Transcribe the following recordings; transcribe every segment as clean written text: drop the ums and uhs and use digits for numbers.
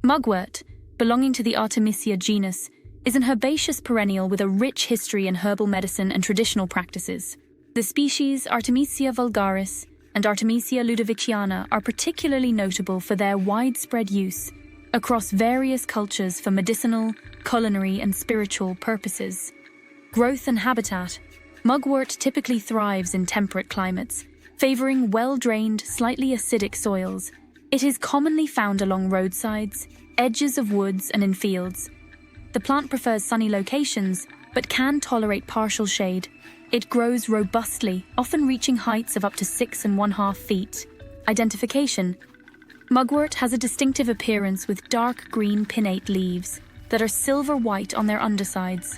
Mugwort, belonging to the Artemisia genus, is an herbaceous perennial with a rich history in herbal medicine and traditional practices. The species Artemisia vulgaris and Artemisia ludoviciana are particularly notable for their widespread use across various cultures for medicinal, culinary, and spiritual purposes. Growth and habitat. Mugwort typically thrives in temperate climates, favoring well-drained, slightly acidic soils. It is commonly found along roadsides, edges of woods, and in fields. The plant prefers sunny locations, but can tolerate partial shade. It grows robustly, often reaching heights of up to 6½ feet. Identification. Mugwort has a distinctive appearance with dark green pinnate leaves that are silver-white on their undersides.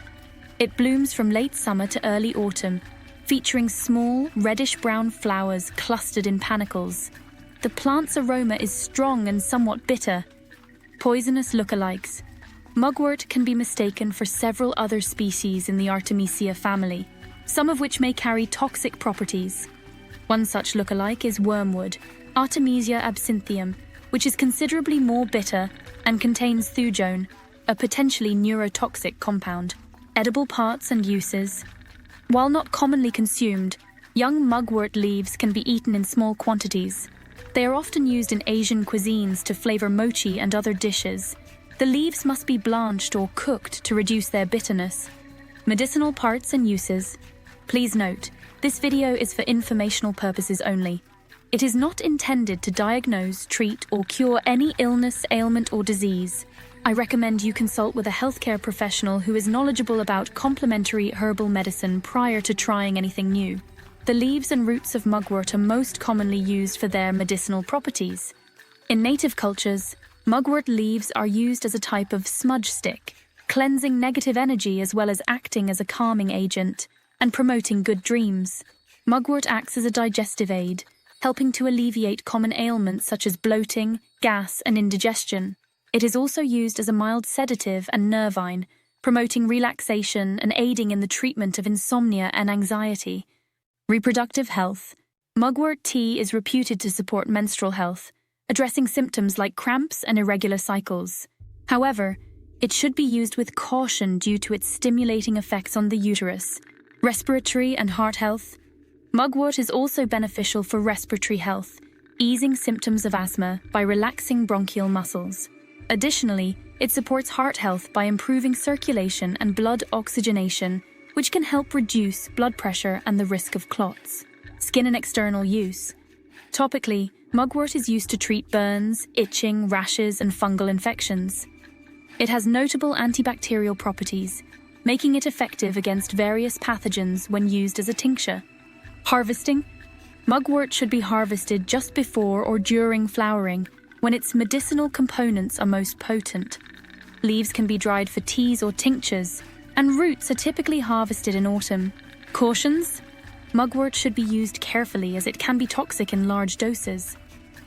It blooms from late summer to early autumn, featuring small, reddish-brown flowers clustered in panicles. The plant's aroma is strong and somewhat bitter. Poisonous lookalikes. Mugwort can be mistaken for several other species in the Artemisia family, some of which may carry toxic properties. One such lookalike is wormwood, Artemisia absinthium, which is considerably more bitter and contains thujone, a potentially neurotoxic compound. Edible parts and uses. While not commonly consumed, young mugwort leaves can be eaten in small quantities. They are often used in Asian cuisines to flavor mochi and other dishes. The leaves must be blanched or cooked to reduce their bitterness. Medicinal parts and uses. Please note, this video is for informational purposes only. It is not intended to diagnose, treat, or cure any illness, ailment, or disease. I recommend you consult with a healthcare professional who is knowledgeable about complementary herbal medicine prior to trying anything new. The leaves and roots of mugwort are most commonly used for their medicinal properties. In native cultures, mugwort leaves are used as a type of smudge stick, cleansing negative energy as well as acting as a calming agent and promoting good dreams. Mugwort acts as a digestive aid, helping to alleviate common ailments such as bloating, gas, and indigestion. It is also used as a mild sedative and nervine, promoting relaxation and aiding in the treatment of insomnia and anxiety. Reproductive health. Mugwort tea is reputed to support menstrual health, addressing symptoms like cramps and irregular cycles. However, it should be used with caution due to its stimulating effects on the uterus. Respiratory and heart health. Mugwort is also beneficial for respiratory health, easing symptoms of asthma by relaxing bronchial muscles. Additionally, it supports heart health by improving circulation and blood oxygenation, which can help reduce blood pressure and the risk of clots. Skin and external use. Topically, mugwort is used to treat burns, itching, rashes, and fungal infections. It has notable antibacterial properties, making it effective against various pathogens when used as a tincture. Harvesting. Mugwort should be harvested just before or during flowering, when its medicinal components are most potent. Leaves can be dried for teas or tinctures, and roots are typically harvested in autumn. Cautions. Mugwort should be used carefully as it can be toxic in large doses.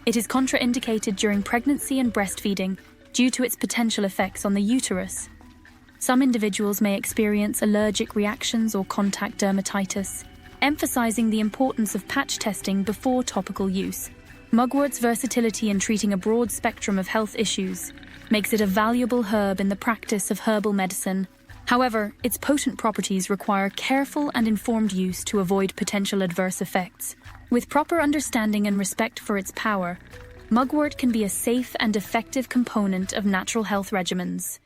It is contraindicated during pregnancy and breastfeeding due to its potential effects on the uterus. Some individuals may experience allergic reactions or contact dermatitis, emphasizing the importance of patch testing before topical use. Mugwort's versatility in treating a broad spectrum of health issues makes it a valuable herb in the practice of herbal medicine. However, its potent properties require careful and informed use to avoid potential adverse effects. With proper understanding and respect for its power, mugwort can be a safe and effective component of natural health regimens.